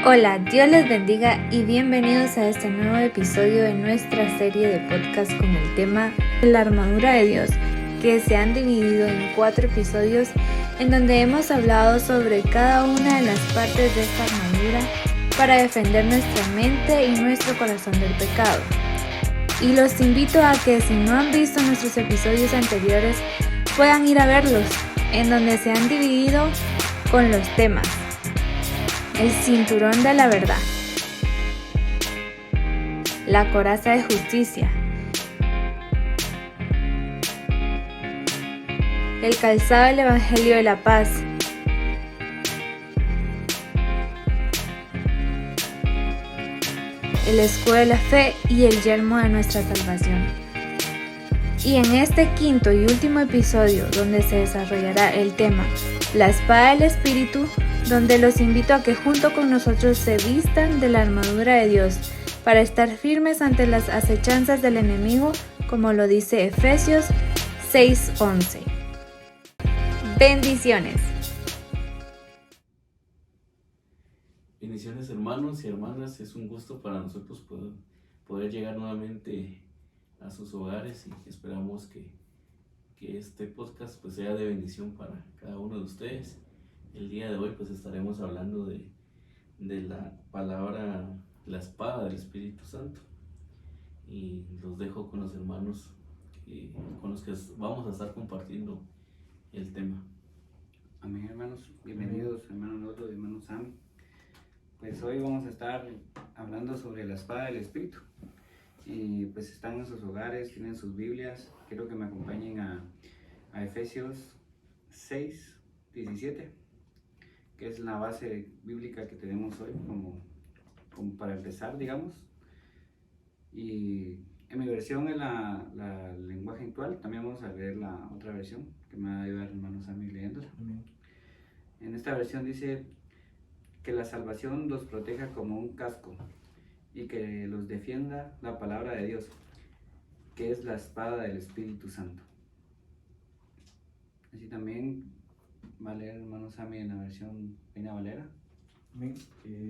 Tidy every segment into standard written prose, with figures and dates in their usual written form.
Hola, Dios les bendiga y bienvenidos a este nuevo episodio de nuestra serie de podcast con el tema La armadura de Dios, que se han dividido en 4 episodios en donde hemos hablado sobre cada una de las partes de esta armadura para defender nuestra mente y nuestro corazón del pecado. Y los invito a que si no han visto nuestros episodios anteriores puedan ir a verlos, en donde se han dividido con los temas: el cinturón de la verdad, la coraza de justicia, el calzado del evangelio de la paz, el escudo de la fe y el yelmo de nuestra salvación. Y en este quinto y último episodio, donde se desarrollará el tema la espada del Espíritu, donde los invito a que junto con nosotros se vistan de la armadura de Dios para estar firmes ante las acechanzas del enemigo, como lo dice Efesios 6:11. Bendiciones. Bendiciones, hermanos y hermanas, es un gusto para nosotros poder llegar nuevamente a sus hogares y esperamos que este podcast pues sea de bendición para cada uno de ustedes. El día de hoy pues estaremos hablando de la palabra, la espada del Espíritu Santo, y los dejo con los hermanos con los que vamos a estar compartiendo el tema. Amén, hermanos, bienvenidos, hermano Nolo y hermano Sam. Pues hoy vamos a estar hablando sobre la espada del Espíritu. Y pues están en sus hogares, tienen sus Biblias. Quiero que me acompañen a Efesios 6:17, que es la base bíblica que tenemos hoy como para empezar, digamos. Y en mi versión es la lenguaje actual. También vamos a leer la otra versión que me va a ayudar el hermano Sammy leyéndola. En esta versión dice que la salvación los proteja como un casco y que los defienda la palabra de Dios, que es la espada del Espíritu Santo. Así también va a leer el hermano Sammy en la versión Reina Valera. Amén.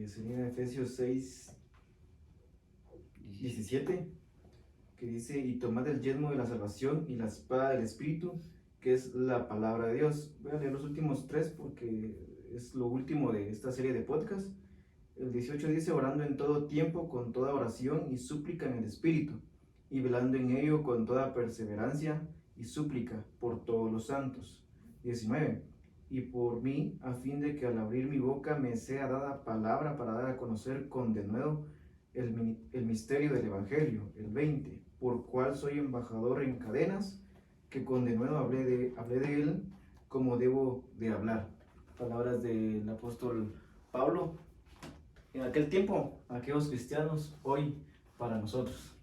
Sería Efesios 6:17, que dice: y tomad el yelmo de la salvación y la espada del Espíritu, que es la palabra de Dios. Voy a leer los últimos 3 porque es lo último de esta serie de podcast. El 18 dice: orando en todo tiempo con toda oración y súplica en el Espíritu, y velando en ello con toda perseverancia y súplica por todos los santos. 19: y por mí, a fin de que al abrir mi boca me sea dada palabra para dar a conocer con denuedo el misterio del Evangelio. El 20: por cual soy embajador en cadenas, que con denuedo hablé de él como debo de hablar. Palabras del apóstol Pablo en aquel tiempo, aquellos cristianos, hoy para nosotros.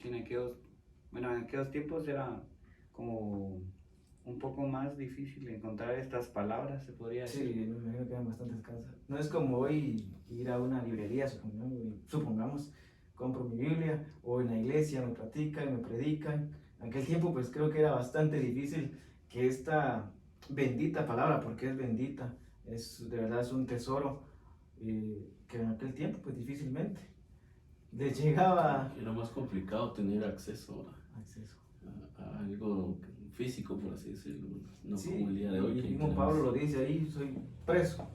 En aquellos tiempos era como un poco más difícil encontrar estas palabras, se podría decir. Sí, me imagino que eran bastante escasas. No es como hoy ir a una librería, supongamos, compro mi Biblia, o en la iglesia me platican, me predican. En aquel tiempo pues creo que era bastante difícil que esta bendita palabra, porque es bendita, de verdad es un tesoro, que en aquel tiempo pues difícilmente les llegaba Era más complicado tener acceso acceso. a algo físico, por así decirlo, no Sí, como el día de hoy. y Que mismo tenemos... Pablo lo dice ahí: soy preso.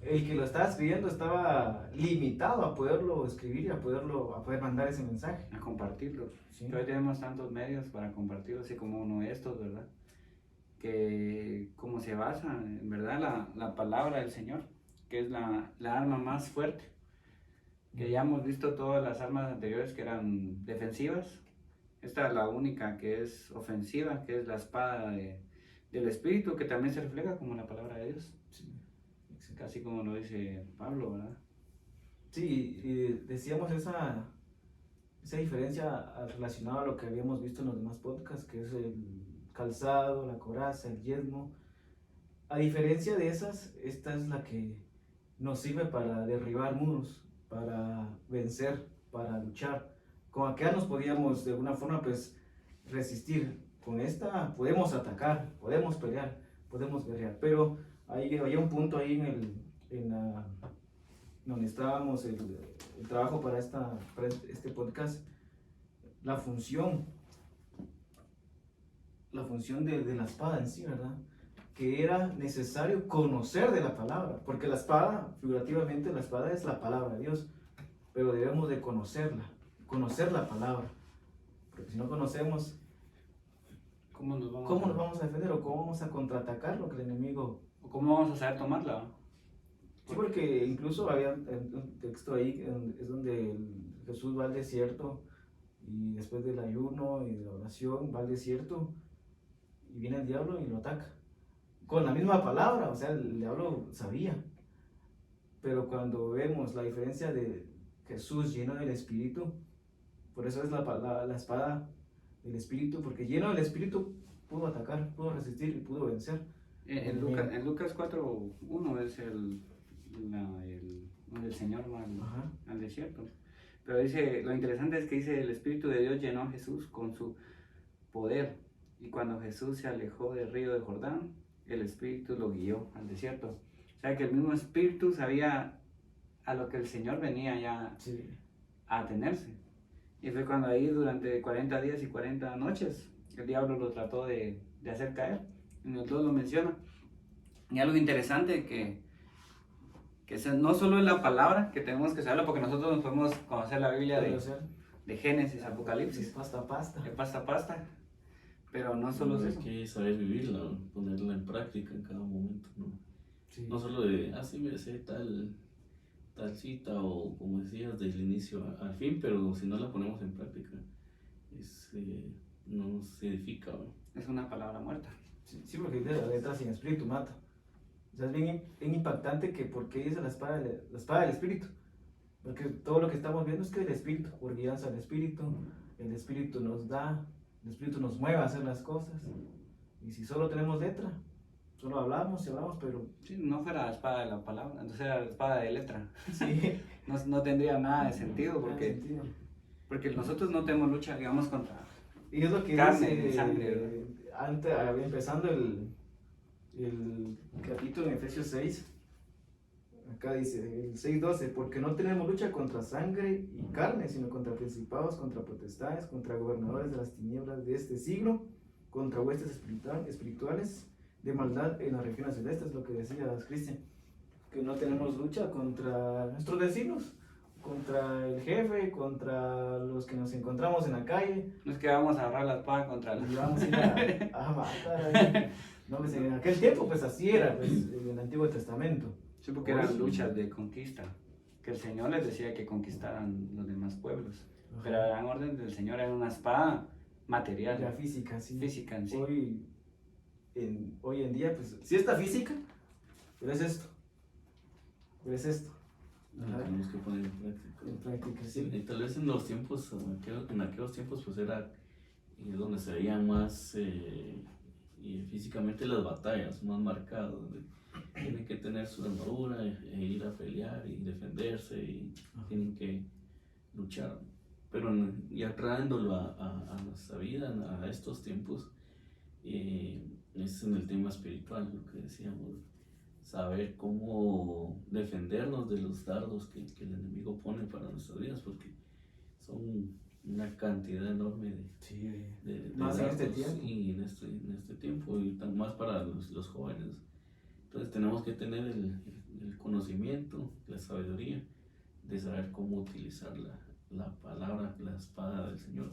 El que lo estaba escribiendo estaba limitado a poderlo escribir y a poder mandar ese mensaje. A compartirlos. Sí. Hoy tenemos tantos medios para compartirlos, así como uno de estos, ¿verdad? Que como se basa en verdad la palabra del Señor, que es la arma más fuerte. Que ya hemos visto todas las armas anteriores que eran defensivas. Esta es la única que es ofensiva, que es la espada del Espíritu, que también se refleja como la palabra de Dios. Sí. Casi como lo dice Pablo, ¿verdad? Sí, y decíamos esa diferencia relacionada a lo que habíamos visto en los demás podcasts, que es el calzado, la coraza, el yelmo. A diferencia de esas, esta es la que nos sirve para derribar muros. para vencer, para luchar. Con aquella nos podíamos de alguna forma pues resistir. Con esta podemos atacar, podemos pelear, podemos guerrear. Pero había un punto ahí donde estábamos, el trabajo para este podcast, la función de la espada en sí, ¿verdad? Que era necesario conocer de la palabra, porque la espada, figurativamente, la espada es la palabra de Dios, pero debemos de conocerla, conocer la palabra, porque si no conocemos, ¿Cómo nos ¿cómo nos vamos a defender o cómo vamos a contraatacar lo que el enemigo... ¿Cómo vamos a saber tomarla? Sí, porque incluso había un texto ahí, es donde Jesús va al desierto, y después del ayuno y de la oración va al desierto, y viene el diablo y lo ataca. Con la misma palabra, o sea, el diablo sabía. Pero cuando vemos la diferencia de Jesús lleno del Espíritu, por eso es la espada del Espíritu, porque lleno del Espíritu pudo atacar, pudo resistir y pudo vencer. En Lucas 4:1 es donde el Señor va al desierto. Pero dice, lo interesante es que dice, el Espíritu de Dios llenó a Jesús con su poder. Y cuando Jesús se alejó del río de Jordán, el Espíritu lo guió al desierto. O sea que el mismo Espíritu sabía a lo que el Señor venía ya a atenerse. Y fue cuando ahí durante 40 días y 40 noches el diablo lo trató de hacer caer. En el 2 lo menciona. Y algo interesante que no solo es la palabra que tenemos que saberlo, porque nosotros nos podemos conocer la Biblia de Génesis, Apocalipsis, Pasta a pasta. de pasta a pasta. Pero no solo es eso. Hay que saber vivirla, ponerla en práctica en cada momento, ¿no? Sí. No solo de, sí me sé tal cita o como decías, del inicio al fin, pero si no la ponemos en práctica, no se edifica, ¿no? Es una palabra muerta. Sí, porque dice la letra sin espíritu mata. O sea, es bien impactante que por qué dice la espada del espíritu. Porque todo lo que estamos viendo es que el espíritu, por guianza al espíritu, el espíritu nos da, el espíritu nos mueve a hacer las cosas. Y si solo tenemos letra, solo hablamos y hablamos, pero... Sí, no fuera la espada de la palabra, entonces era la espada de letra. Sí. No tendría nada de sentido, porque nosotros no tenemos lucha, digamos, contra y es lo que carne dice, y sangre, antes, empezando el capítulo en Efesios 6, acá dice, el 6:12, porque no tenemos lucha contra sangre y carne, sino contra principados, contra potestades, contra gobernadores de las tinieblas de este siglo, contra huestes espirituales de maldad en las regiones celestes, lo que decías, Cristian, que no tenemos lucha contra nuestros vecinos, contra el jefe, contra los que nos encontramos en la calle. No es que vamos a agarrar la espada contra Y vamos a ir a matar. No, pues en aquel tiempo pues así era, pues, en el Antiguo Testamento. Sí, porque eran luchas de conquista, que el Señor les decía que conquistaran los demás pueblos. Ajá. Pero la gran orden del Señor era una espada material. La física, sí. Física en sí. Hoy en día, pues, sí está física, pero es esto. Tenemos que poner en práctica. En práctica, sí. Y tal vez en aquellos tiempos pues era donde se veían más y físicamente las batallas más marcadas, donde tienen que tener su armadura e ir a pelear y defenderse y tienen que luchar. Pero ya traéndolo a nuestra vida, a estos tiempos, es en el tema espiritual, lo que decíamos, saber cómo defendernos de los dardos que el enemigo pone para nuestras vidas, porque son una cantidad enorme de más dardos en este tiempo. y en este tiempo, y tan más para los jóvenes. Entonces tenemos que tener el conocimiento, la sabiduría de saber cómo utilizar la palabra, la espada del Señor.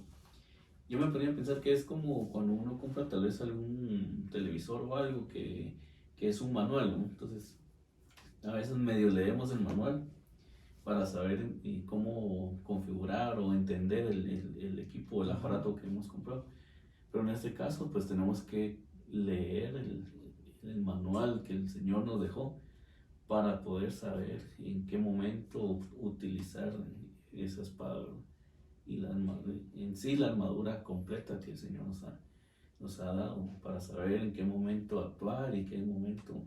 Yo me ponía a pensar que es como cuando uno compra tal vez algún televisor o algo que es un manual, ¿no? Entonces, a veces medio leemos el manual para saber cómo configurar o entender el equipo o el aparato que hemos comprado. Pero en este caso, pues tenemos que leer el manual que el Señor nos dejó para poder saber en qué momento utilizar esa espada, ¿no? Y en sí la armadura completa que el Señor nos ha dado para saber en qué momento actuar y en qué momento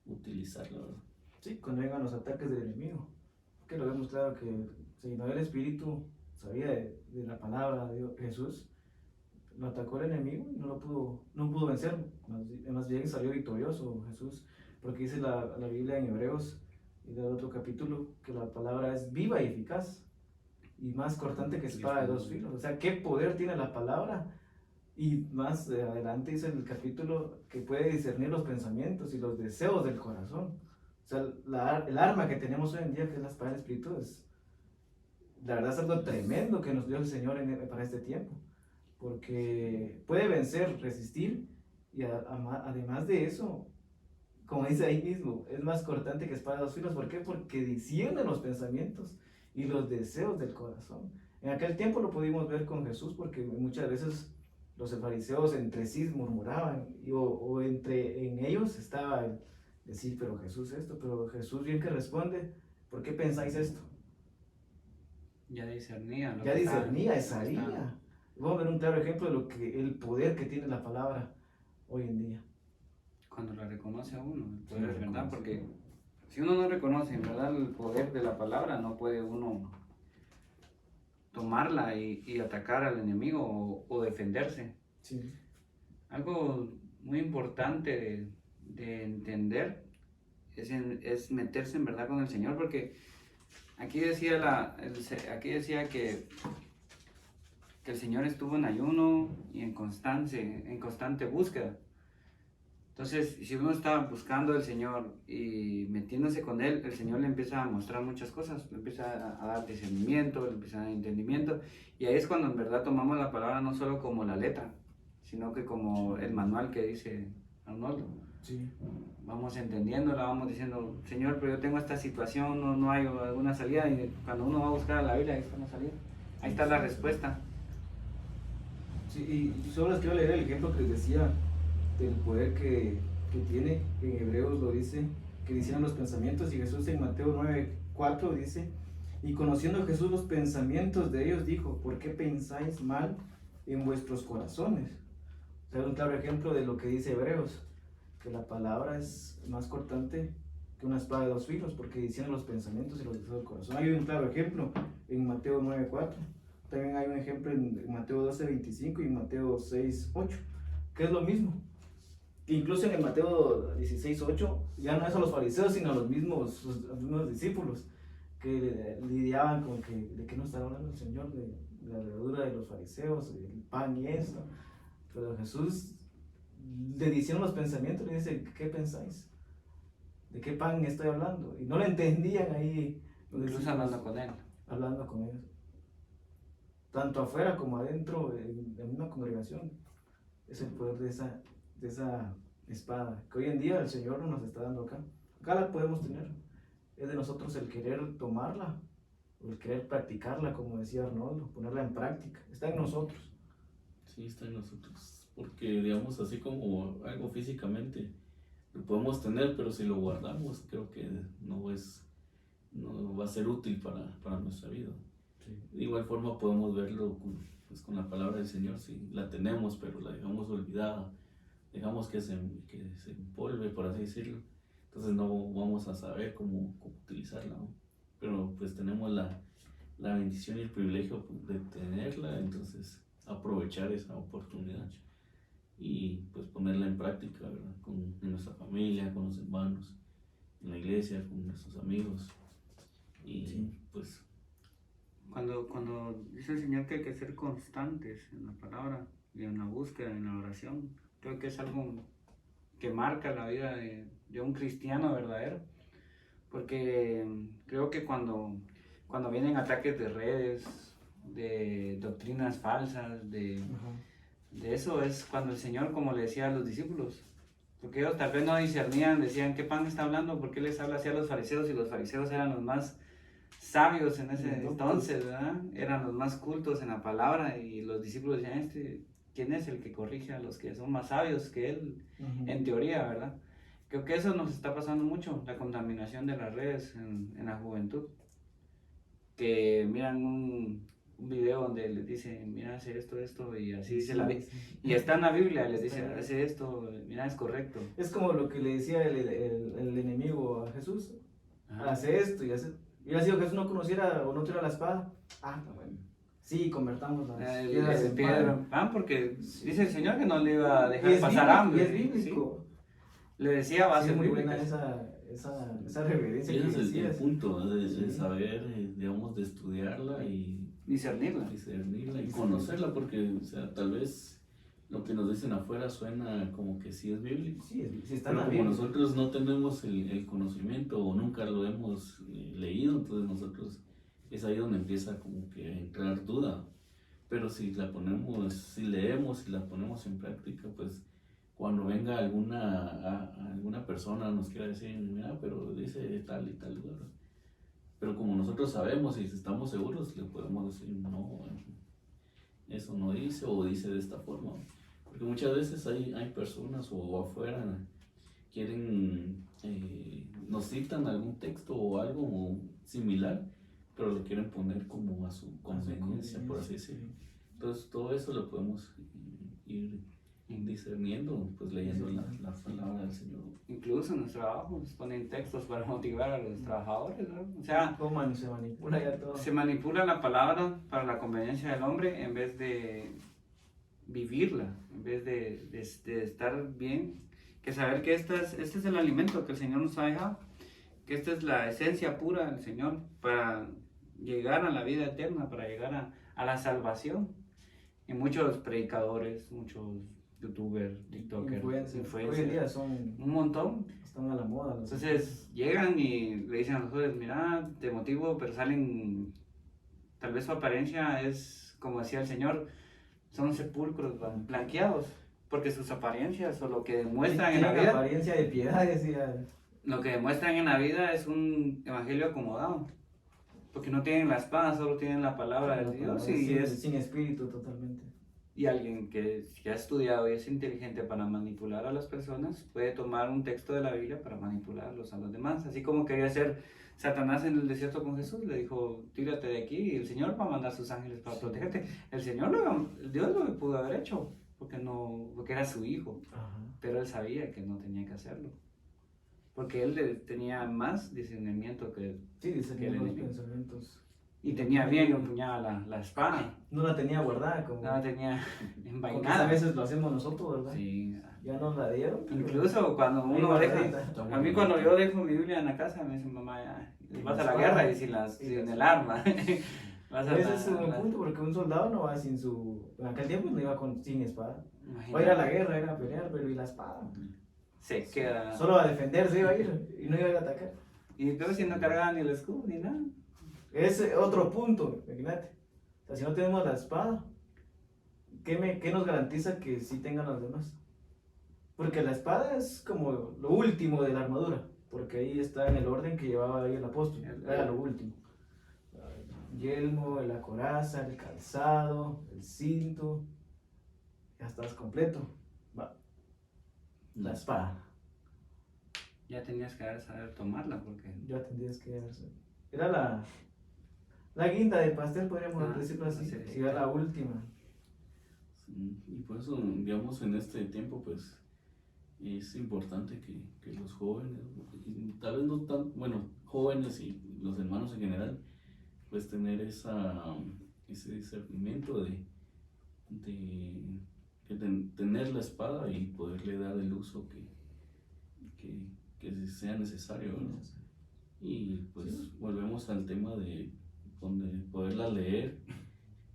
utilizarla, ¿verdad? Sí, cuando vengan los ataques del enemigo. que lo vemos claro que se llenó del Espíritu, sabía de la palabra de Dios, Jesús, lo atacó el enemigo y no pudo vencer, más bien salió victorioso Jesús, porque dice la Biblia en Hebreos, y del otro capítulo, que la palabra es viva y eficaz, y más cortante que espada de dos filos. O sea, ¿qué poder tiene la palabra? Y más adelante dice el capítulo que puede discernir los pensamientos y los deseos del corazón. O sea, el arma que tenemos hoy en día, que es la espada del Espíritu, la verdad es algo tremendo que nos dio el Señor para este tiempo. Porque puede vencer, resistir, y además de eso, como dice ahí mismo, es más cortante que espada de dos filos. ¿Por qué? Porque discierne los pensamientos y los deseos del corazón. En aquel tiempo lo pudimos ver con Jesús, porque muchas veces los fariseos entre sí murmuraban, o en ellos estaba el decir, pero Jesús esto, pero Jesús bien que responde, ¿por qué pensáis esto? Ya discernía. Sabía. Vamos a ver un claro ejemplo de el poder que tiene la palabra hoy en día. Cuando la reconoce a uno, el poder, ¿verdad? Porque si uno no reconoce, en verdad, el poder de la palabra, no puede uno tomarla y atacar al enemigo o defenderse. Sí. Algo muy importante de entender es meterse en verdad con el Señor, porque aquí decía que el Señor estuvo en ayuno y en constante búsqueda. Entonces, si uno está buscando al Señor y metiéndose con Él, el Señor le empieza a mostrar muchas cosas, le empieza a dar discernimiento, le empieza a dar entendimiento, y ahí es cuando en verdad tomamos la palabra no solo como la letra, sino que como el manual que dice Arnoldo. Sí. Vamos entendiéndola, vamos diciendo, Señor, pero yo tengo esta situación, no hay alguna salida, y cuando uno va a buscar a la Biblia, ahí está la salida, ahí está la respuesta. Sí, y solo les quiero leer el ejemplo que les decía del poder que tiene. En Hebreos lo dice, que disciernen los pensamientos, y Jesús en Mateo 9:4 dice, y conociendo Jesús los pensamientos de ellos, dijo, ¿por qué pensáis mal en vuestros corazones? O sea, un claro ejemplo de lo que dice Hebreos, que la palabra es más cortante que una espada de dos filos, porque discierne los pensamientos y los deseos del corazón. Hay un claro ejemplo en Mateo 9:4, también hay un ejemplo en Mateo 12:25 y en Mateo 6:8, que es lo mismo. Incluso en el Mateo 16:8 ya no es a los fariseos, sino a los mismos discípulos que lidiaban con de qué nos está hablando el Señor, de la levadura de los fariseos, el pan y esto. Pero Jesús le disciernen los pensamientos, le dice, ¿qué pensáis? ¿De qué pan estoy hablando? Y no le entendían ahí. Incluso hablando con él. Hablando con él. Tanto afuera como adentro de la misma congregación. Es el poder de esa espada, que hoy en día el Señor nos está dando acá. Acá la podemos tener. Es de nosotros el querer tomarla, o el querer practicarla, como decía Arnoldo, ponerla en práctica. Está en nosotros. Sí, está en nosotros. Porque, digamos, así como algo físicamente lo podemos tener, pero si lo guardamos, creo que no va a ser útil para nuestra vida. Sí. De igual forma podemos verlo con la palabra del Señor, si la tenemos, pero la dejamos olvidada, dejamos que se empolve, por así decirlo, entonces no vamos a saber cómo utilizarla, ¿no? Pero pues tenemos la bendición y el privilegio de tenerla, entonces aprovechar esa oportunidad y pues ponerla en práctica, ¿verdad? En nuestra familia, con los hermanos, en la iglesia, con nuestros amigos. Y sí, pues cuando dice el Señor que hay que ser constantes en la palabra y en la búsqueda, en la oración, creo que es algo que marca la vida de un cristiano verdadero, porque creo que cuando vienen ataques de redes, de doctrinas falsas, de eso es cuando el Señor, como le decía a los discípulos, porque ellos tal vez no discernían, decían, ¿qué pan está hablando? ¿Por qué les habla así a los fariseos? Y los fariseos eran los más sabios en ese entonces, ¿verdad? Eran los más cultos en la palabra, y los discípulos decían, ¿quién es el que corrige a los que son más sabios que él? En teoría, ¿verdad? Creo que eso nos está pasando mucho, la contaminación de las redes en la juventud, que miran un video donde les dice, mira, hace esto, y así dice la Biblia, y está en la Biblia, les dice, hace esto, mira, es correcto. Es como lo que le decía el enemigo a Jesús, hace esto y hace, Hubiera sido que Jesús no conociera o no tuviera la espada. Ah, bueno. Sí, convertamos las piedras en piedra. pan. Porque dice el Señor que no le iba a dejar Y es pasar bíblico, hambre. y es bíblico. Sí. Le decía bases Sí, muy bíblicas. buena esa reverencia Y que ese es el decías. punto, ¿no? de Sí. saber, digamos, de estudiarla y Discernirla. discernirla y conocerla, porque, o sea, tal vez lo que nos dicen afuera suena como que sí es bíblico. Sí, sí está en Pero la como Biblia. nosotros no tenemos el conocimiento o nunca lo hemos leído, entonces nosotros es ahí donde empieza como que a entrar duda. Pero si la ponemos, si leemos y la ponemos en práctica, pues cuando venga alguna persona nos quiera decir, mira, pero dice tal y tal lugar. Pero como nosotros sabemos y estamos seguros, le podemos decir, no, eso no dice o dice de esta forma. Porque muchas veces hay personas o afuera quieren, nos citan algún texto o algo similar, pero lo quieren poner como a su conveniencia, por así decirlo. Entonces todo eso lo podemos ir discerniendo, pues leyendo la palabra del Señor. Incluso en los trabajos ponen textos para motivar a los trabajadores, ¿no? O sea, ¿Cómo se manipula ya todo? se manipula la palabra para la conveniencia del hombre en vez de vivirla, en vez de estar bien, que saber que este es el alimento que el Señor nos ha dejado, que esta es la esencia pura del Señor para llegar a la vida eterna, para llegar a la salvación. Y muchos predicadores, muchos youtubers, tiktokers, Influencers. Hoy en día son, un montón. están a la moda. Entonces llegan y le dicen a los jóvenes, mira, te motivo, pero salen, tal vez su apariencia es, como decía el Señor, son sepulcros blanqueados, porque sus apariencias o lo que demuestran en la vida, apariencia de piedad, decía. lo que demuestran en la vida es un evangelio acomodado, porque no tienen la espada, solo tienen la palabra de Dios Sin espíritu totalmente. y alguien que ha estudiado y es inteligente para manipular a las personas puede tomar un texto de la Biblia para manipularlos a los demás, así como quería hacer Satanás en el desierto con Jesús. Le dijo, tírate de aquí y el Señor va a mandar sus ángeles para protegerte. Dios lo pudo haber hecho porque era su hijo. Ajá. Pero él sabía que no tenía que hacerlo, porque él tenía más discernimiento que Sí, dice que el los enemigo. pensamientos. y tenía bien empuñada la espada, No la tenía guardada como. no la tenía Porque a envainada. veces lo hacemos nosotros, ¿verdad? Sí. Ya nos la dieron. pero Incluso cuando ahí uno deja, guardadita. a mí cuando yo dejo mi Biblia en la casa me dice mamá, ya, vas a la guerra y sin el arma. Vas a Ese es un buen punto porque un soldado no va sin su. En aquel tiempo no iba sin espada. Imagínate. Va a ir a la guerra, era a pelear, pero ¿y la espada? Se queda. Solo a defenderse iba a ir y no iba a ir a atacar. Y entonces si no cargaba ni el escudo ni nada. Es otro punto, imagínate. O sea, si no tenemos la espada, ¿qué nos garantiza que sí tengan los demás? Porque la espada es como lo último de la armadura, porque ahí está en el orden que llevaba ahí el apóstol, era lo último. El yelmo, la coraza, el calzado, el cinto, ya estás completo. Va, la espada, Ya tenías que saber tomarla porque ya tendrías que hacer. Era la guinda del pastel, podríamos decirlo así, sí, si era la última. Sí, y por eso, digamos, en este tiempo, pues, es importante que los jóvenes, y tal vez no tan, bueno, jóvenes y los hermanos en general, pues tener ese discernimiento de tener la espada y poderle dar el uso que sea necesario, ¿verdad? Y pues Sí. volvemos al tema de poderla leer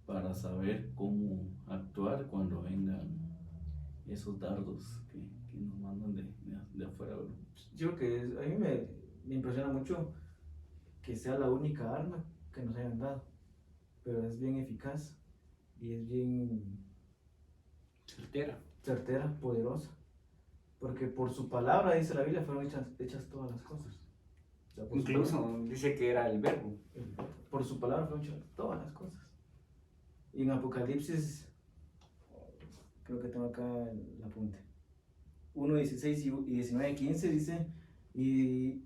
para saber cómo actuar cuando vengan esos dardos que nos mandan de afuera, ¿verdad? Yo creo que a mí me impresiona mucho que sea la única arma que nos hayan dado, pero es bien eficaz y es bien certera, poderosa, porque por su palabra, dice la Biblia, fueron hechas todas las cosas. O sea, por su incluso dice que era el verbo. palabra, por su palabra fueron hechas todas las cosas. Y en Apocalipsis, creo que tengo acá el apunte, 1:16 y 19:15 dice, y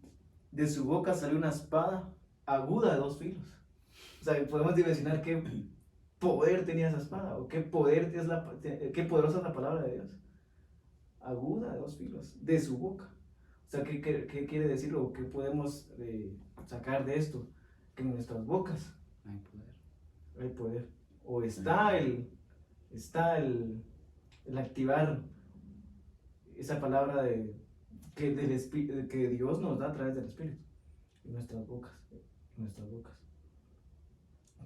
de su boca salió una espada aguda de 2 filos. O sea, podemos dimensionar qué poder tenía esa espada, o qué qué poderosa es la palabra de Dios. Aguda de 2 filos, de su boca. O sea, ¿qué quiere decir o qué podemos sacar de esto? que en nuestras bocas Hay poder. hay poder. O está el activar esa palabra que Dios nos da a través del Espíritu en nuestras bocas.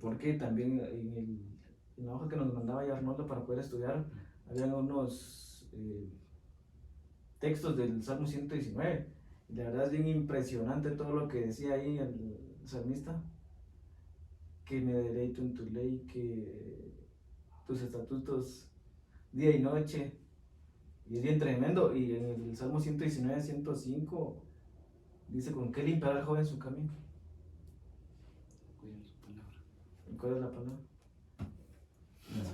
Porque también en la hoja que nos mandaba ya Arnoldo para poder estudiar, habían unos textos del Salmo 119. Y la verdad es bien impresionante todo lo que decía ahí el salmista. Que me deleito en tu ley, que tus estatutos día y noche. Y es bien tremendo. Y en el Salmo 119, 105 dice: ¿con qué limpiará el joven su camino? Cuida su palabra. ¿Y cuál es la palabra?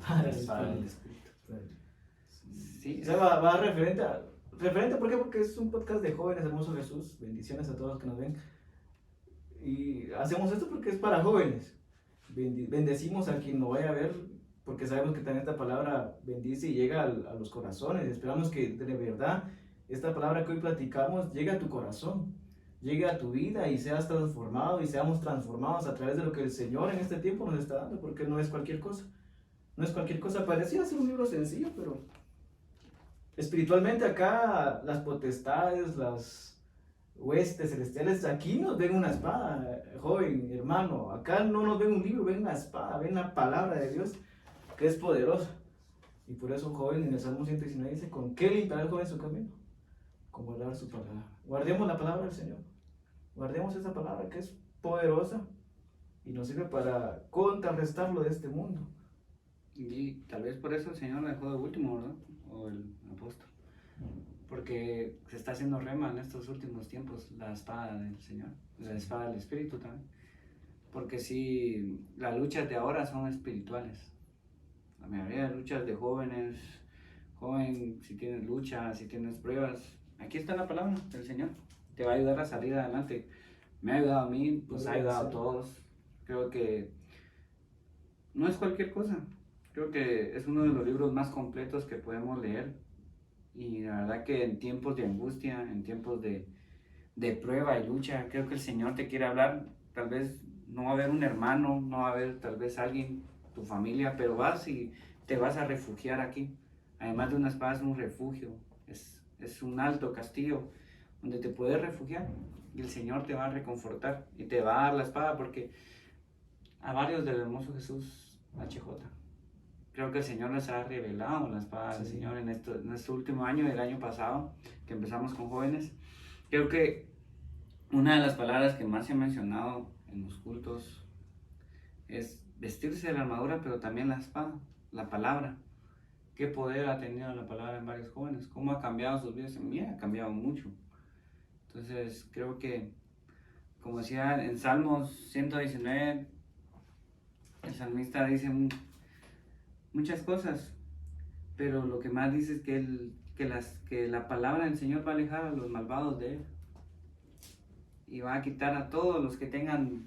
La espada del Espíritu. Sí, O sea, va referente ¿por qué? Porque es un podcast de jóvenes, hermoso Jesús. Bendiciones a todos los que nos ven. Y hacemos esto porque es para jóvenes. Bendecimos a quien lo vaya a ver, porque sabemos que también esta palabra bendice y llega a los corazones. Esperamos que de verdad esta palabra que hoy platicamos llegue a tu corazón, llegue a tu vida y seas transformado y seamos transformados a través de lo que el Señor en este tiempo nos está dando, porque no es cualquier cosa. No es cualquier cosa. Parecía ser un libro sencillo, pero espiritualmente acá las potestades, las huestes celestiales, aquí nos ven una espada, joven, hermano. Acá no nos ven un libro, ven una espada, ven la palabra de Dios que es poderosa. Y por eso, joven, en el Salmo 119 dice: ¿con qué limpiará el joven su camino? Con guardar su palabra. Guardemos la palabra del Señor. Guardemos esa palabra que es poderosa y nos sirve para contrarrestarlo de este mundo. Y tal vez por eso el Señor lo dejó de último, ¿verdad? O el apóstol. Porque se está haciendo rema en estos últimos tiempos la espada del Señor, la espada del Espíritu también. Porque si las luchas de ahora son espirituales, la mayoría de luchas de jóvenes, joven, si tienes lucha, si tienes pruebas, aquí está la palabra del Señor, te va a ayudar a salir adelante. Me ha ayudado a mí, pues ha ayudado a todos. Creo que no es cualquier cosa, creo que es uno de los libros más completos que podemos leer. Y la verdad que en tiempos de angustia, en tiempos de prueba y lucha, creo que el Señor te quiere hablar. Tal vez no va a haber un hermano, no va a haber tal vez alguien, tu familia, pero vas y te vas a refugiar aquí. Además de una espada es un refugio, es un alto castillo donde te puedes refugiar y el Señor te va a reconfortar y te va a dar la espada, porque a varios del hermoso Jesús HJ, creo que el Señor les ha revelado la espada del Señor en este último año, el año pasado, que empezamos con jóvenes. Creo que una de las palabras que más se ha mencionado en los cultos es vestirse de la armadura, pero también la espada, la palabra. ¿Qué poder ha tenido la palabra en varios jóvenes? ¿Cómo ha cambiado sus vidas? En mí ha cambiado mucho. Entonces creo que, como decía en Salmos 119, el salmista dice muchas cosas, pero lo que más dice es que la palabra del Señor va a alejar a los malvados de Él y va a quitar a todos los que tengan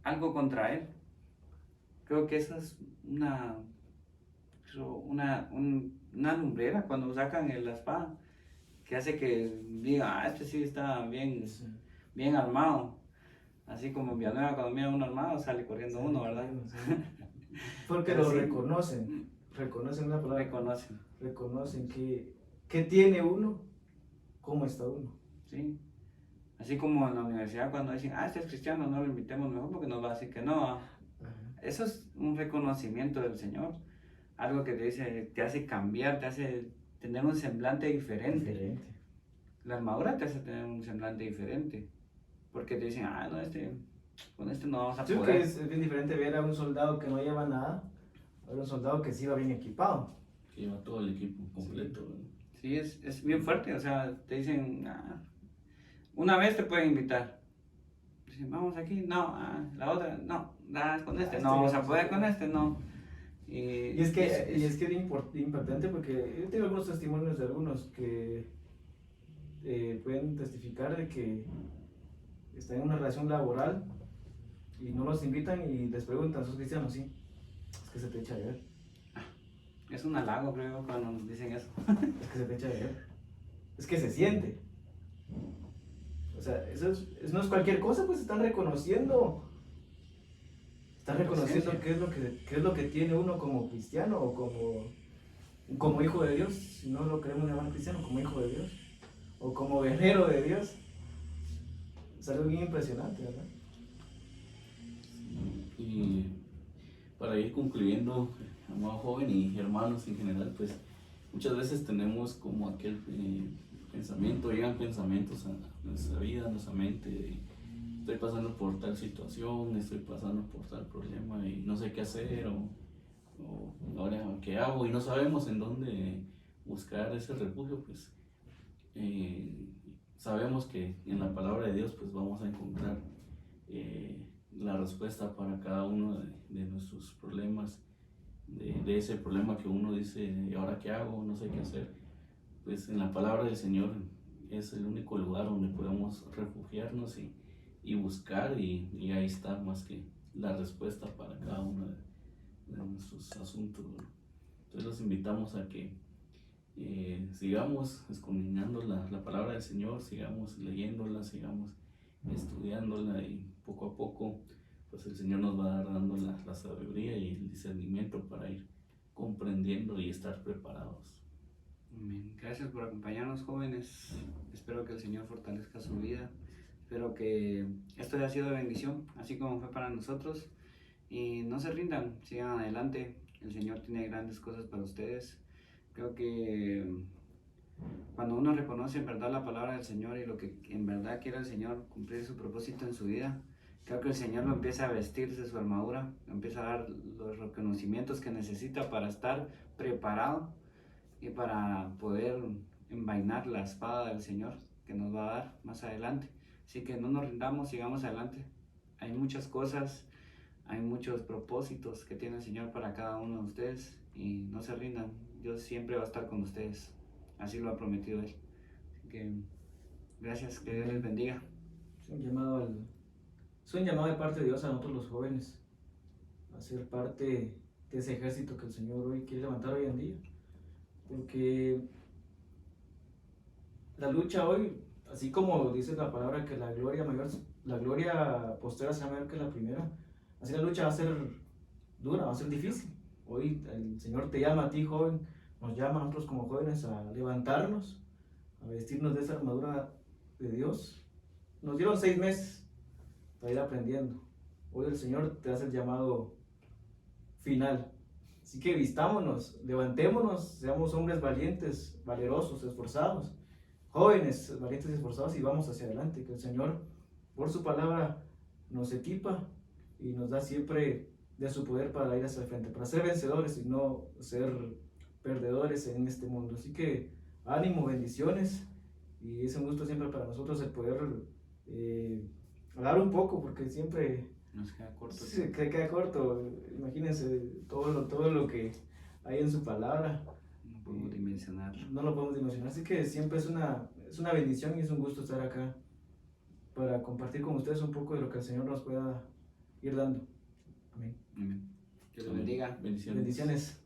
algo contra Él. Creo que esa es una lumbrera cuando sacan la espada, que hace que diga: este sí está bien armado. Así como en Villanueva, cuando mira uno armado sale corriendo uno, ¿verdad? Porque lo reconocen la palabra, reconocen que tiene uno, cómo está uno. Sí. Así como en la universidad cuando dicen: este es cristiano, no lo invitemos mejor porque nos va a decir que no. Eso es un reconocimiento del Señor, algo que te hace cambiar, te hace tener un semblante diferente. La armadura te hace tener un semblante diferente, porque te dicen: no, con este no vamos a poder. Creo que es bien diferente ver a un soldado que no lleva nada, a un soldado que sí va bien equipado. Que lleva todo el equipo completo. Sí, es bien fuerte. O sea, te dicen: una vez te pueden invitar. Dicen: vamos aquí, no, la otra, no, con este, no vamos a poder con este, no. Y es que es importante, porque yo tengo algunos testimonios de algunos que pueden testificar de que están en una relación laboral y no los invitan y les preguntan: ¿sos cristianos? Sí. Es que se te echa de ver. Es un halago, creo, cuando nos dicen eso. Es que se te echa de ver. Es que se siente. O sea, no es cualquier cosa, pues están reconociendo Está reconociendo qué es lo que tiene uno como cristiano o como hijo de Dios, si no lo queremos llamar cristiano, como hijo de Dios o como guerrero de Dios. Es algo bien impresionante, ¿verdad? Y para ir concluyendo, amado joven y hermanos en general, pues muchas veces tenemos como aquel pensamiento, llegan pensamientos a nuestra vida, a nuestra mente, de, estoy pasando por tal situación, estoy pasando por tal problema y no sé qué hacer, o ahora qué hago, y no sabemos en dónde buscar ese refugio. Pues sabemos que en la palabra de Dios pues vamos a encontrar la respuesta para cada uno de nuestros problemas, de ese problema que uno dice, ¿y ahora qué hago? No sé qué hacer. Pues en la palabra del Señor es el único lugar donde podemos refugiarnos y buscar, y ahí está más que la respuesta para cada uno de nuestros asuntos, ¿no? Entonces los invitamos a que sigamos escudriñando la palabra del Señor, sigamos leyéndola, sigamos estudiándola, y poco a poco pues el Señor nos va dando la sabiduría y el discernimiento para ir comprendiendo y estar preparados. Amén. Gracias por acompañarnos, jóvenes. Espero que el Señor fortalezca su vida. Espero que esto haya sido de bendición, así como fue para nosotros. Y no se rindan, sigan adelante. El Señor tiene grandes cosas para ustedes. Creo que cuando uno reconoce en verdad la palabra del Señor y lo que en verdad quiere el Señor cumplir su propósito en su vida, creo que el Señor lo empieza a vestir de su armadura, lo empieza a dar los reconocimientos que necesita para estar preparado y para poder envainar la espada del Señor que nos va a dar más adelante. Así que no nos rindamos, sigamos adelante. Hay muchas cosas, hay muchos propósitos que tiene el Señor para cada uno de ustedes, y no se rindan. Dios siempre va a estar con ustedes, así lo ha prometido Él. Así que gracias, que Dios les bendiga. Es un llamado de parte de Dios a nosotros los jóvenes a ser parte de ese ejército que el Señor hoy quiere levantar hoy en día, porque la lucha hoy, así como dice la palabra que la gloria postera sea mayor que la primera, así la lucha va a ser dura, va a ser difícil. Hoy el Señor te llama a ti, joven, nos llama a nosotros como jóvenes a levantarnos, a vestirnos de esa armadura de Dios. Nos dieron 6 meses para ir aprendiendo. Hoy el Señor te hace el llamado final. Así que vistámonos, levantémonos, seamos hombres valientes, valerosos, esforzados, jóvenes, valientes y esforzados, y vamos hacia adelante. Que el Señor, por su palabra, nos equipa y nos da siempre de su poder para ir hacia el frente, para ser vencedores y no ser perdedores en este mundo. Así que ánimo, bendiciones, y es un gusto siempre para nosotros el poder hablar un poco, porque siempre nos queda corto. Sí, queda corto. Imagínense todo lo que hay en su palabra. No podemos dimensionarlo. No lo podemos dimensionar. Así que siempre es una bendición y es un gusto estar acá para compartir con ustedes un poco de lo que el Señor nos pueda ir dando. Amén. Amén. Que Dios bendiga. Bendiciones. Bendiciones.